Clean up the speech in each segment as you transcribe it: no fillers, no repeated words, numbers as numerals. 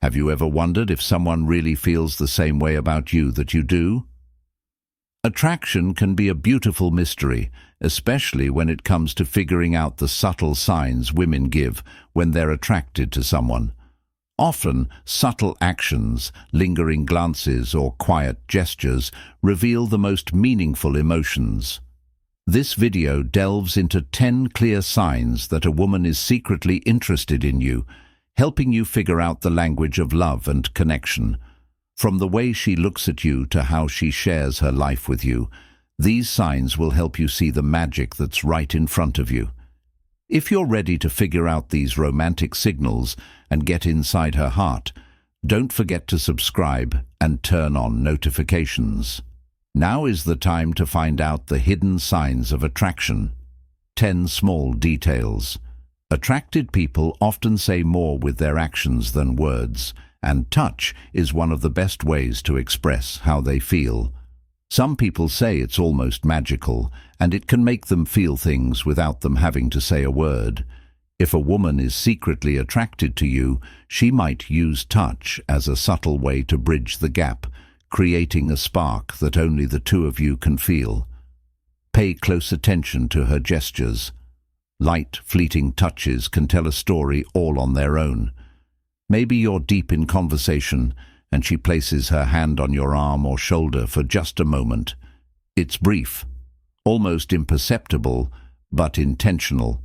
Have you ever wondered if someone really feels the same way about you that you do? Attraction can be a beautiful mystery, especially when it comes to figuring out the subtle signs women give when they're attracted to someone. Often, subtle actions, lingering glances, or quiet gestures reveal the most meaningful emotions. This video delves into 10 clear signs that a woman is secretly interested in you, helping you figure out the language of love and connection. From the way she looks at you to how she shares her life with you, these signs will help you see the magic that's right in front of you. If you're ready to figure out these romantic signals and get inside her heart, don't forget to subscribe and turn on notifications. Now is the time to find out the hidden signs of attraction. 10 small details. Attracted people often say more with their actions than words, and touch is one of the best ways to express how they feel. Some people say it's almost magical, and it can make them feel things without them having to say a word. If a woman is secretly attracted to you, she might use touch as a subtle way to bridge the gap, creating a spark that only the two of you can feel. Pay close attention to her gestures. Light, fleeting touches can tell a story all on their own. Maybe you're deep in conversation and she places her hand on your arm or shoulder for just a moment. It's brief, almost imperceptible, but intentional.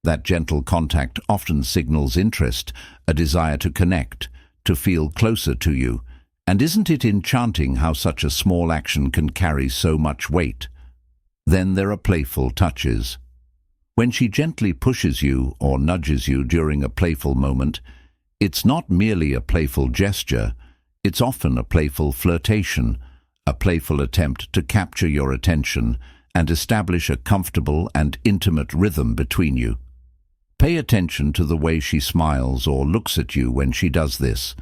That gentle contact often signals interest, a desire to connect, to feel closer to you. And isn't it enchanting how such a small action can carry so much weight? Then there are playful touches. When she gently pushes you or nudges you during a playful moment, it's not merely a playful gesture, it's often a playful flirtation, a playful attempt to capture your attention and establish a comfortable and intimate rhythm between you. Pay attention to the way she smiles or looks at you when she does this.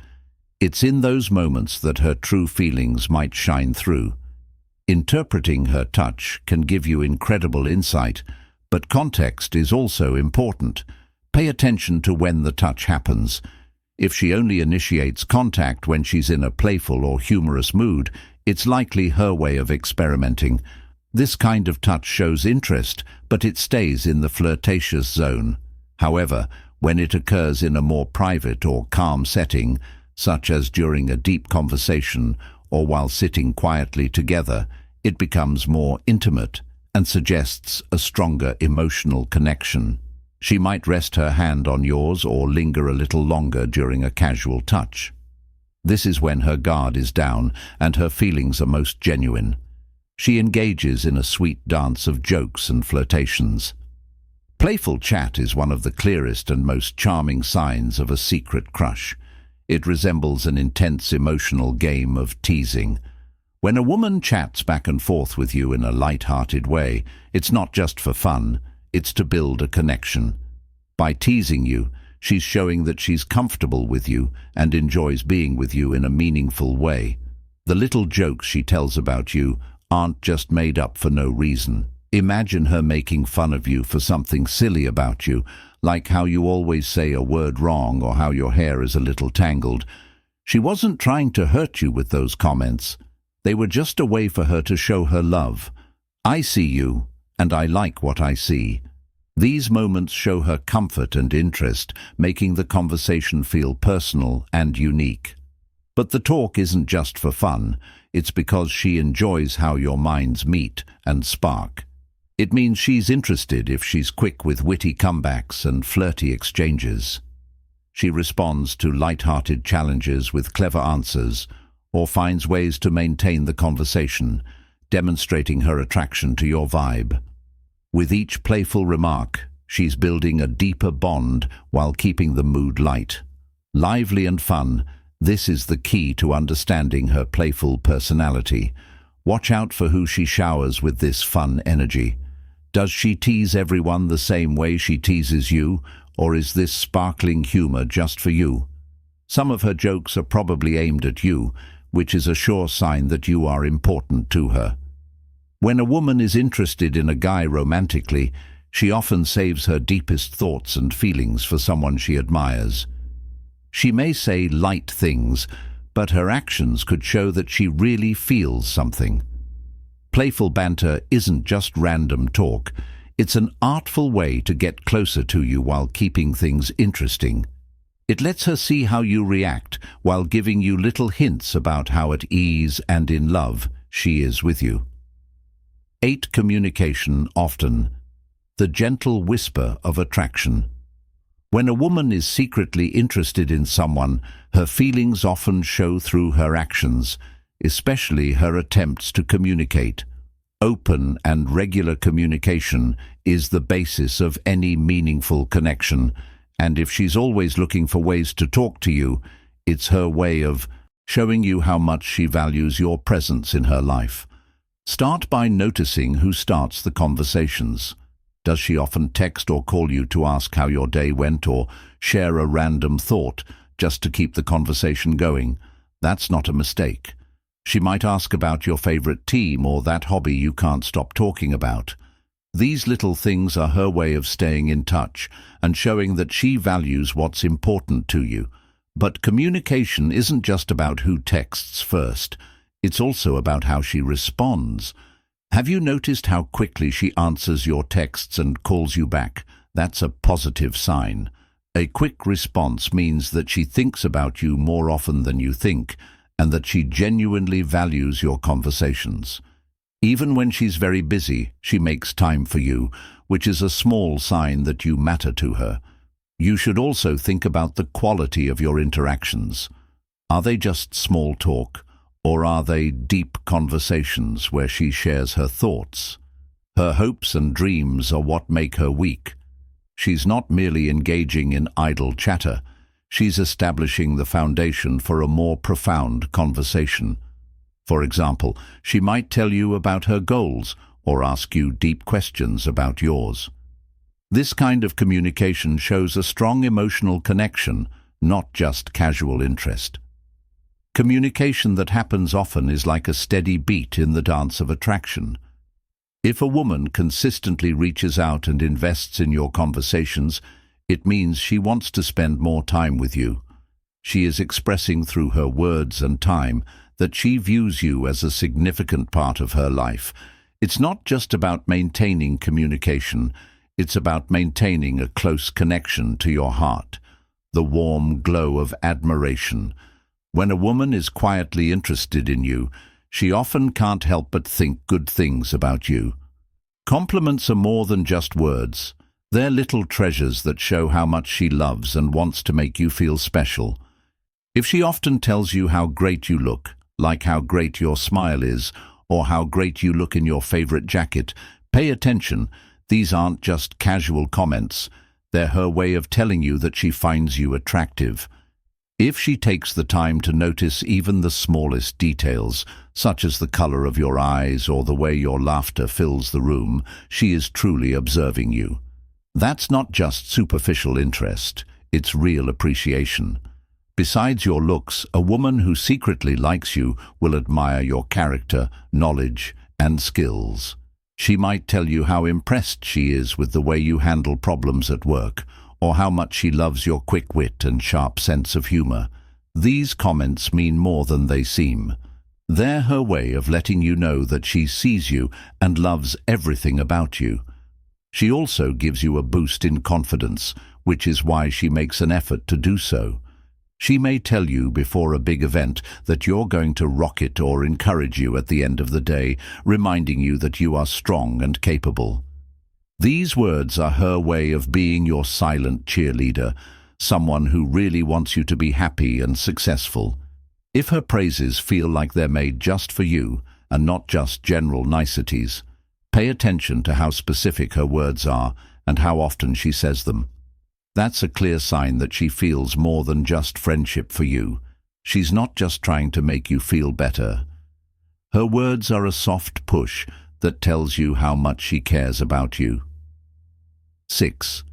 It's in those moments that her true feelings might shine through. Interpreting her touch can give you incredible insight, but context is also important. Pay attention to when the touch happens. If she only initiates contact when she's in a playful or humorous mood, it's likely her way of experimenting. This kind of touch shows interest, but it stays in the flirtatious zone. However, when it occurs in a more private or calm setting, such as during a deep conversation or while sitting quietly together, it becomes more intimate and suggests a stronger emotional connection. She might rest her hand on yours or linger a little longer during a casual touch. This is when her guard is down and her feelings are most genuine. She engages in a sweet dance of jokes and flirtations. Playful chat is one of the clearest and most charming signs of a secret crush. It resembles an intense emotional game of teasing. When a woman chats back and forth with you in a light-hearted way, it's not just for fun, it's to build a connection. By teasing you, she's showing that she's comfortable with you and enjoys being with you in a meaningful way. The little jokes she tells about you aren't just made up for no reason. Imagine her making fun of you for something silly about you, like how you always say a word wrong or how your hair is a little tangled. She wasn't trying to hurt you with those comments. They were just a way for her to show her love. I see you, and I like what I see. These moments show her comfort and interest, making the conversation feel personal and unique. But the talk isn't just for fun. It's because she enjoys how your minds meet and spark. It means she's interested if she's quick with witty comebacks and flirty exchanges. She responds to light-hearted challenges with clever answers or finds ways to maintain the conversation, demonstrating her attraction to your vibe. With each playful remark, she's building a deeper bond while keeping the mood light. Lively and fun, this is the key to understanding her playful personality. Watch out for who she showers with this fun energy. Does she tease everyone the same way she teases you, or is this sparkling humor just for you? Some of her jokes are probably aimed at you, which is a sure sign that you are important to her. When a woman is interested in a guy romantically, she often saves her deepest thoughts and feelings for someone she admires. She may say light things, but her actions could show that she really feels something. Playful banter isn't just random talk. It's an artful way to get closer to you while keeping things interesting. It lets her see how you react while giving you little hints about how at ease and in love she is with you. 8. Communication often. The gentle whisper of attraction. When a woman is secretly interested in someone, her feelings often show through her actions, especially her attempts to communicate. Open and regular communication is the basis of any meaningful connection, and if she's always looking for ways to talk to you, it's her way of showing you how much she values your presence in her life. Start by noticing who starts the conversations. Does she often text or call you to ask how your day went or share a random thought just to keep the conversation going? That's not a mistake. She might ask about your favorite team or that hobby you can't stop talking about. These little things are her way of staying in touch and showing that she values what's important to you. But communication isn't just about who texts first. It's also about how she responds. Have you noticed how quickly she answers your texts and calls you back? That's a positive sign. A quick response means that she thinks about you more often than you think, and that she genuinely values your conversations. Even when she's very busy, she makes time for you, which is a small sign that you matter to her. You should also think about the quality of your interactions. Are they just small talk, or are they deep conversations where she shares her thoughts? Her hopes and dreams are what make her weak. She's not merely engaging in idle chatter. She's establishing the foundation for a more profound conversation. For example, she might tell you about her goals or ask you deep questions about yours. This kind of communication shows a strong emotional connection, not just casual interest. Communication that happens often is like a steady beat in the dance of attraction. If a woman consistently reaches out and invests in your conversations, it means she wants to spend more time with you. She is expressing through her words and time that she views you as a significant part of her life. It's not just about maintaining communication, it's about maintaining a close connection to your heart, the warm glow of admiration. When a woman is quietly interested in you, she often can't help but think good things about you. Compliments are more than just words. They're little treasures that show how much she loves and wants to make you feel special. If she often tells you how great you look, like how great your smile is, or how great you look in your favorite jacket, pay attention. These aren't just casual comments. They're her way of telling you that she finds you attractive. If she takes the time to notice even the smallest details, such as the color of your eyes or the way your laughter fills the room, she is truly observing you. That's not just superficial interest, it's real appreciation. Besides your looks, a woman who secretly likes you will admire your character, knowledge, and skills. She might tell you how impressed she is with the way you handle problems at work, or how much she loves your quick wit and sharp sense of humor. These comments mean more than they seem. They're her way of letting you know that she sees you and loves everything about you. She also gives you a boost in confidence, which is why she makes an effort to do so. She may tell you before a big event that you're going to rock it or encourage you at the end of the day, reminding you that you are strong and capable. These words are her way of being your silent cheerleader, someone who really wants you to be happy and successful. If her praises feel like they're made just for you and not just general niceties, pay attention to how specific her words are and how often she says them. That's a clear sign that she feels more than just friendship for you. She's not just trying to make you feel better. Her words are a soft push that tells you how much she cares about you. 6.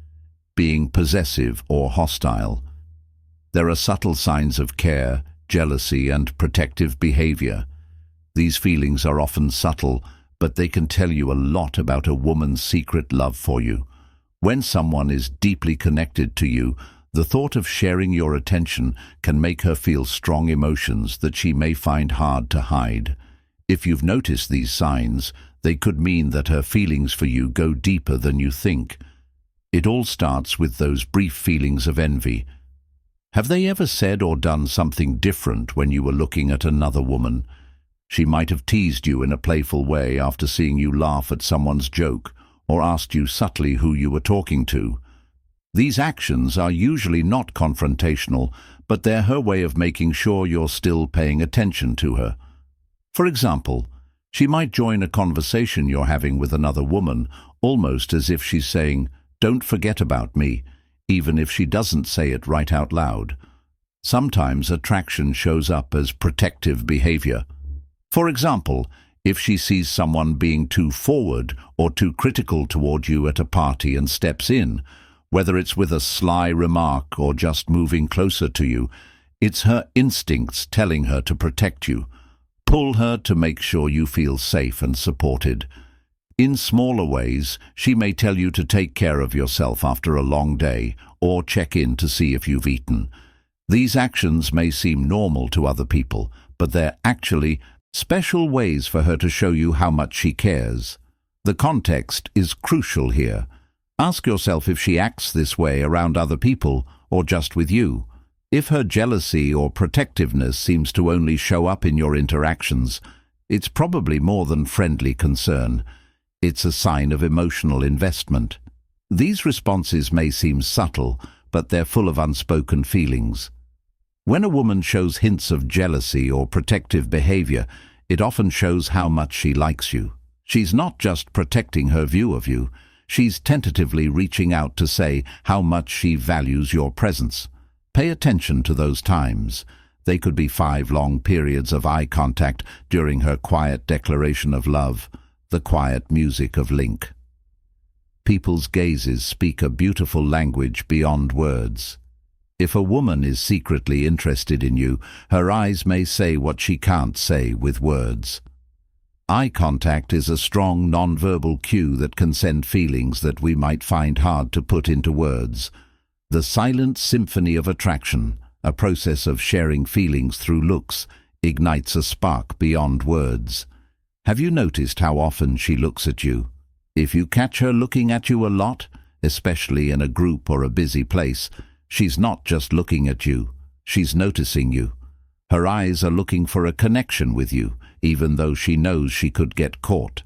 Being possessive or hostile. There are subtle signs of care, jealousy, and protective behavior. These feelings are often subtle, but they can tell you a lot about a woman's secret love for you. When someone is deeply connected to you, The thought of sharing your attention can make her feel strong emotions that she may find hard to hide. If you've noticed these signs, they could mean that her feelings for you go deeper than you think. It all starts with those brief feelings of envy. Have they ever said or done something different when you were looking at another woman? She might have teased you in a playful way after seeing you laugh at someone's joke, or asked you subtly who you were talking to. These actions are usually not confrontational, but they're her way of making sure you're still paying attention to her. For example, she might join a conversation you're having with another woman, almost as if she's saying, "Don't forget about me," even if she doesn't say it right out loud. Sometimes attraction shows up as protective behavior. For example, if she sees someone being too forward or too critical toward you at a party and steps in, whether it's with a sly remark or just moving closer to you, it's her instincts telling her to protect you. Pull her to make sure you feel safe and supported. In smaller ways, she may tell you to take care of yourself after a long day, or check in to see if you've eaten. These actions may seem normal to other people, but they're actually special ways for her to show you how much she cares. The context is crucial here. Ask yourself if she acts this way around other people or just with you. If her jealousy or protectiveness seems to only show up in your interactions, it's probably more than friendly concern. It's a sign of emotional investment. These responses may seem subtle, but they're full of unspoken feelings. When a woman shows hints of jealousy or protective behavior, it often shows how much she likes you. She's not just protecting her view of you, she's tentatively reaching out to say how much she values your presence. Pay attention to those times. They could be 5 long periods of eye contact during her quiet declaration of love, the quiet music of Link. People's gazes speak a beautiful language beyond words. If a woman is secretly interested in you, her eyes may say what she can't say with words. Eye contact is a strong non-verbal cue that can send feelings that we might find hard to put into words. The silent symphony of attraction, a process of sharing feelings through looks, ignites a spark beyond words. Have you noticed how often she looks at you? If you catch her looking at you a lot, especially in a group or a busy place, she's not just looking at you, she's noticing you. Her eyes are looking for a connection with you, even though she knows she could get caught.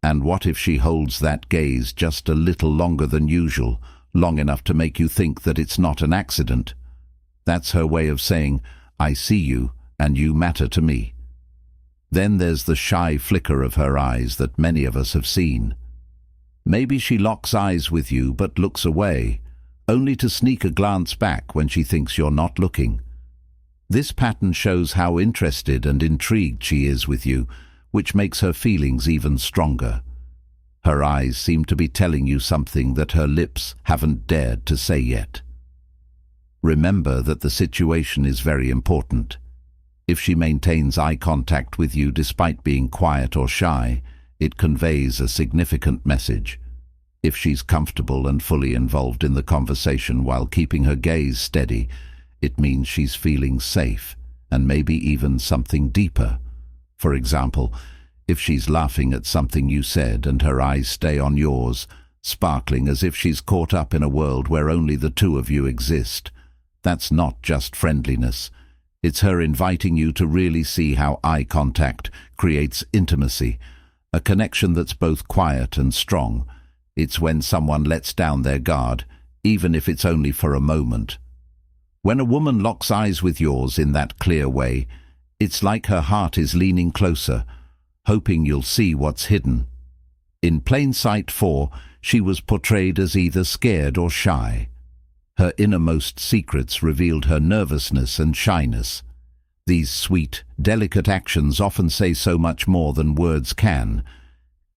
And what if she holds that gaze just a little longer than usual, long enough to make you think that it's not an accident? That's her way of saying, "I see you, and you matter to me." Then there's the shy flicker of her eyes that many of us have seen. Maybe she locks eyes with you but looks away, only to sneak a glance back when she thinks you're not looking. This pattern shows how interested and intrigued she is with you, which makes her feelings even stronger. Her eyes seem to be telling you something that her lips haven't dared to say yet. Remember that the situation is very important. If she maintains eye contact with you despite being quiet or shy, it conveys a significant message. If she's comfortable and fully involved in the conversation while keeping her gaze steady, it means she's feeling safe, and maybe even something deeper. For example, if she's laughing at something you said and her eyes stay on yours, sparkling as if she's caught up in a world where only the two of you exist, that's not just friendliness. It's her inviting you to really see how eye contact creates intimacy, a connection that's both quiet and strong. It's when someone lets down their guard, even if it's only for a moment. When a woman locks eyes with yours in that clear way, it's like her heart is leaning closer, hoping you'll see what's hidden. In Plain Sight 4, she was portrayed as either scared or shy. Her innermost secrets revealed her nervousness and shyness. These sweet, delicate actions often say so much more than words can.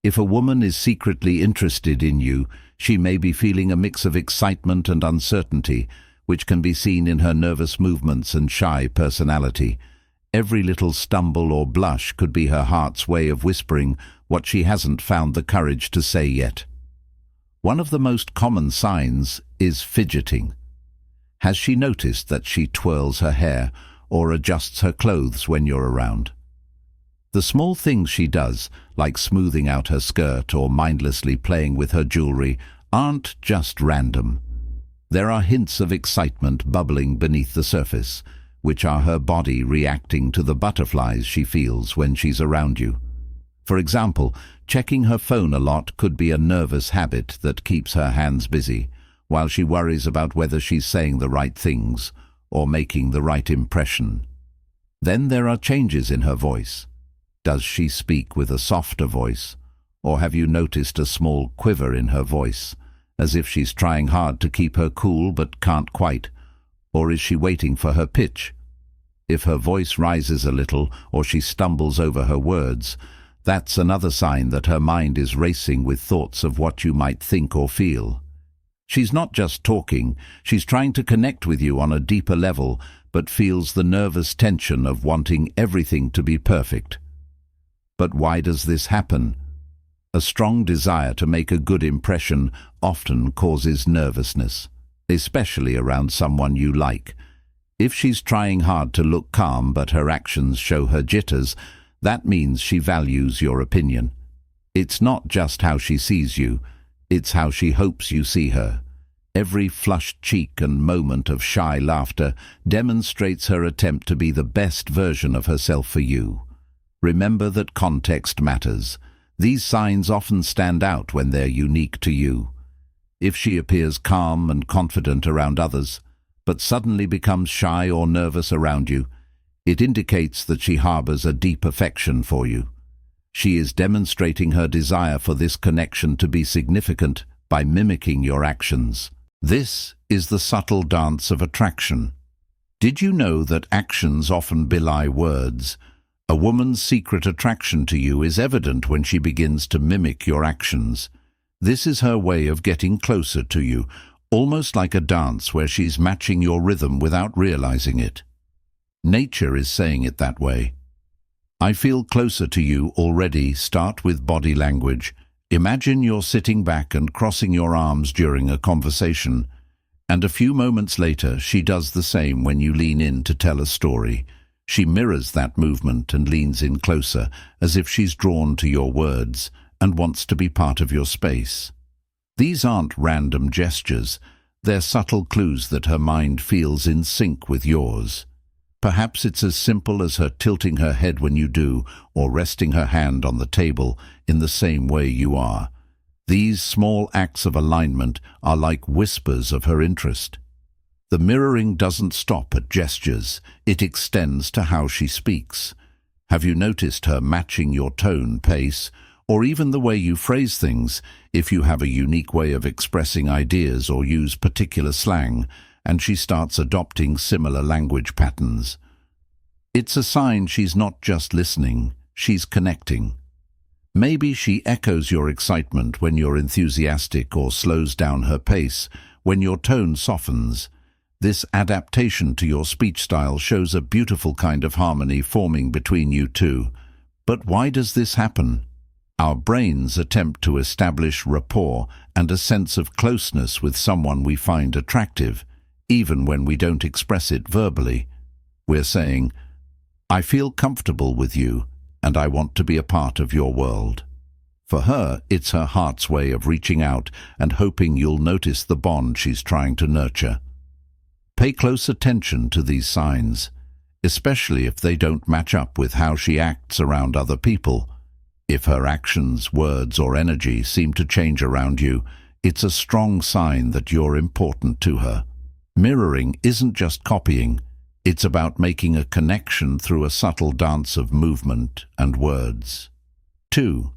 If a woman is secretly interested in you, she may be feeling a mix of excitement and uncertainty, which can be seen in her nervous movements and shy personality. Every little stumble or blush could be her heart's way of whispering what she hasn't found the courage to say yet. One of the most common signs is fidgeting. Has she noticed that she twirls her hair or adjusts her clothes when you're around? The small things she does, like smoothing out her skirt or mindlessly playing with her jewelry, aren't just random. There are hints of excitement bubbling beneath the surface, which are her body reacting to the butterflies she feels when she's around you. For example, checking her phone a lot could be a nervous habit that keeps her hands busy, while she worries about whether she's saying the right things or making the right impression. Then there are changes in her voice. Does she speak with a softer voice, or have you noticed a small quiver in her voice, as if she's trying hard to keep her cool but can't quite? Or is she waiting for her pitch? If her voice rises a little or she stumbles over her words, that's another sign that her mind is racing with thoughts of what you might think or feel. She's not just talking, she's trying to connect with you on a deeper level, but feels the nervous tension of wanting everything to be perfect. But why does this happen? A strong desire to make a good impression often causes nervousness, especially around someone you like. If she's trying hard to look calm but her actions show her jitters, that means she values your opinion. It's not just how she sees you, it's how she hopes you see her. Every flushed cheek and moment of shy laughter demonstrates her attempt to be the best version of herself for you. Remember that context matters. These signs often stand out when they're unique to you. If she appears calm and confident around others, but suddenly becomes shy or nervous around you, it indicates that she harbors a deep affection for you. She is demonstrating her desire for this connection to be significant by mimicking your actions. This is the subtle dance of attraction. Did you know that actions often belie words? A woman's secret attraction to you is evident when she begins to mimic your actions. This is her way of getting closer to you, almost like a dance where she's matching your rhythm without realizing it. Nature is saying it that way. I feel closer to you already. Start with body language. Imagine you're sitting back and crossing your arms during a conversation, and a few moments later she does the same when you lean in to tell a story. She mirrors that movement and leans in closer, as if she's drawn to your words and wants to be part of your space. These aren't random gestures, they're subtle clues that her mind feels in sync with yours. Perhaps it's as simple as her tilting her head when you do, or resting her hand on the table in the same way you are. These small acts of alignment are like whispers of her interest. The mirroring doesn't stop at gestures, it extends to how she speaks. Have you noticed her matching your tone, pace, or even the way you phrase things? If you have a unique way of expressing ideas or use particular slang, and she starts adopting similar language patterns, it's a sign she's not just listening, she's connecting. Maybe she echoes your excitement when you're enthusiastic or slows down her pace when your tone softens. This adaptation to your speech style shows a beautiful kind of harmony forming between you two. But why does this happen? Our brains attempt to establish rapport and a sense of closeness with someone we find attractive, even when we don't express it verbally. We're saying, I feel comfortable with you, and I want to be a part of your world. For her, it's her heart's way of reaching out and hoping you'll notice the bond she's trying to nurture. Pay close attention to these signs, especially if they don't match up with how she acts around other people. If her actions, words, or energy seem to change around you, it's a strong sign that you're important to her. Mirroring isn't just copying, it's about making a connection through a subtle dance of movement and words. 2.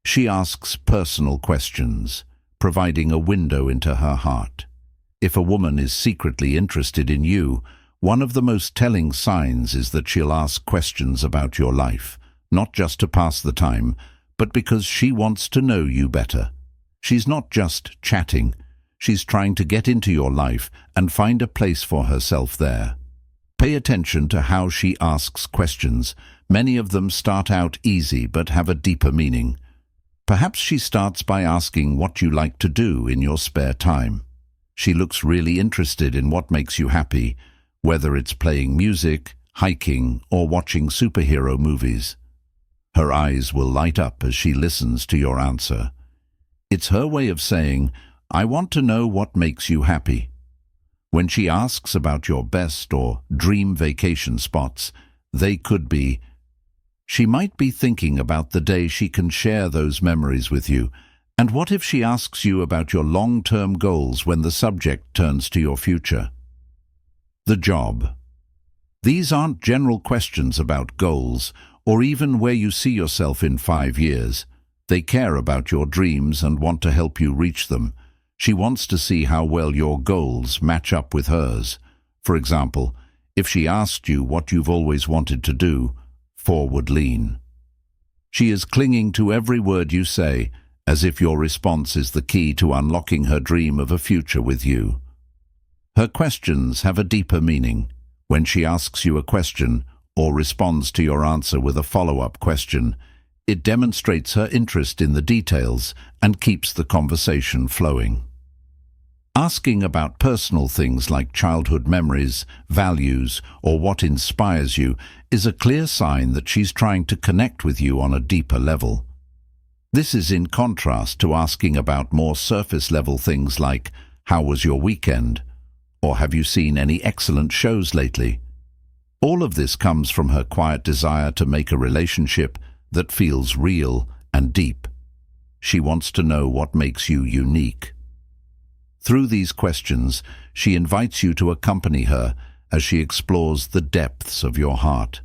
She asks personal questions, providing a window into her heart. If a woman is secretly interested in you, one of the most telling signs is that she'll ask questions about your life, not just to pass the time, but because she wants to know you better. She's not just chatting, she's trying to get into your life and find a place for herself there. Pay attention to how she asks questions. Many of them start out easy but have a deeper meaning. Perhaps she starts by asking what you like to do in your spare time. She looks really interested in what makes you happy, whether it's playing music, hiking, or watching superhero movies. Her eyes will light up as she listens to your answer. It's her way of saying, "I want to know what makes you happy." When she asks about your best or dream vacation spots, they could be, she might be thinking about the day she can share those memories with you. And what if she asks you about your long-term goals when the subject turns to your future? The job. These aren't general questions about goals or even where you see yourself in 5 years. They care about your dreams and want to help you reach them. She wants to see how well your goals match up with hers. For example, if she asked you what you've always wanted to do, forward lean. She is clinging to every word you say, as if your response is the key to unlocking her dream of a future with you. Her questions have a deeper meaning. When she asks you a question or responds to your answer with a follow-up question, it demonstrates her interest in the details and keeps the conversation flowing. Asking about personal things like childhood memories, values, or what inspires you is a clear sign that she's trying to connect with you on a deeper level. This is in contrast to asking about more surface-level things like, "How was your weekend?" or "Have you seen any excellent shows lately?" All of this comes from her quiet desire to make a relationship that feels real and deep. She wants to know what makes you unique. Through these questions, she invites you to accompany her as she explores the depths of your heart.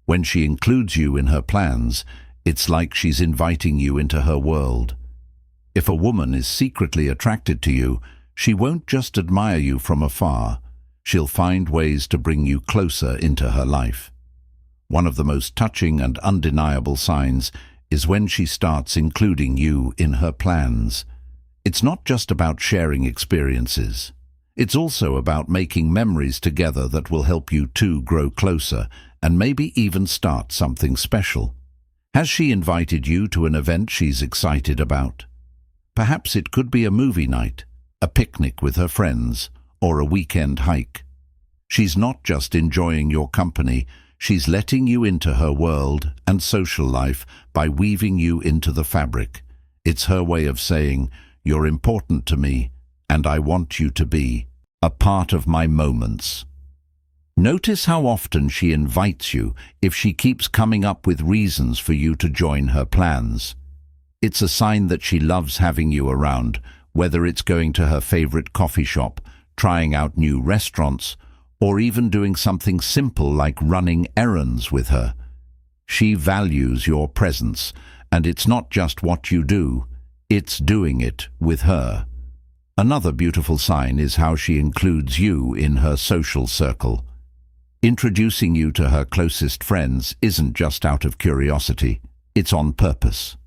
When she includes you in her plans, it's like she's inviting you into her world. If a woman is secretly attracted to you, she won't just admire you from afar. She'll find ways to bring you closer into her life. One of the most touching and undeniable signs is when she starts including you in her plans. It's not just about sharing experiences. It's also about making memories together that will help you two grow closer and maybe even start something special. Has she invited you to an event she's excited about? Perhaps it could be a movie night, a picnic with her friends, or a weekend hike. She's not just enjoying your company, she's letting you into her world and social life by weaving you into the fabric. It's her way of saying, "You're important to me, and I want you to be a part of my moments." Notice how often she invites you if she keeps coming up with reasons for you to join her plans. It's a sign that she loves having you around, whether it's going to her favorite coffee shop, trying out new restaurants, or even doing something simple like running errands with her. She values your presence, and it's not just what you do, it's doing it with her. Another beautiful sign is how she includes you in her social circle. Introducing you to her closest friends isn't just out of curiosity, it's on purpose.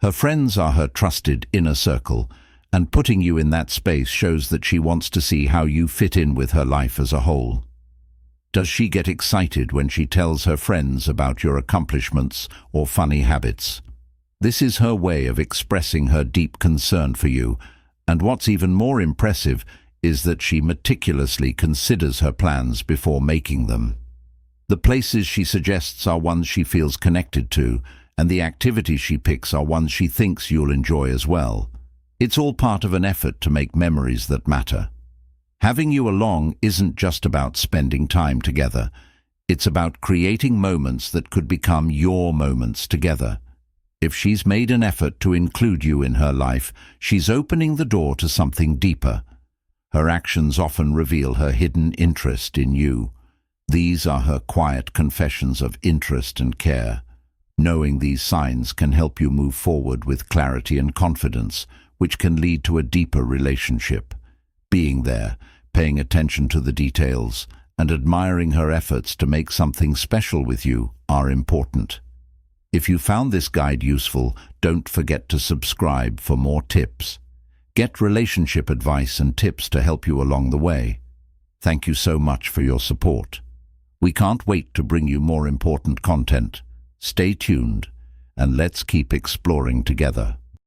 Her friends are her trusted inner circle, and putting you in that space shows that she wants to see how you fit in with her life as a whole. Does she get excited when she tells her friends about your accomplishments or funny habits? This is her way of expressing her deep concern for you, and what's even more impressive is that she meticulously considers her plans before making them. The places she suggests are ones she feels connected to, and the activities she picks are ones she thinks you'll enjoy as well. It's all part of an effort to make memories that matter. Having you along isn't just about spending time together. It's about creating moments that could become your moments together. If she's made an effort to include you in her life, she's opening the door to something deeper. Her actions often reveal her hidden interest in you. These are her quiet confessions of interest and care. Knowing these signs can help you move forward with clarity and confidence, which can lead to a deeper relationship. Being there, paying attention to the details, and admiring her efforts to make something special with you are important. If you found this guide useful, don't forget to subscribe for more tips. Get relationship advice and tips to help you along the way. Thank you so much for your support. We can't wait to bring you more important content. Stay tuned, and let's keep exploring together.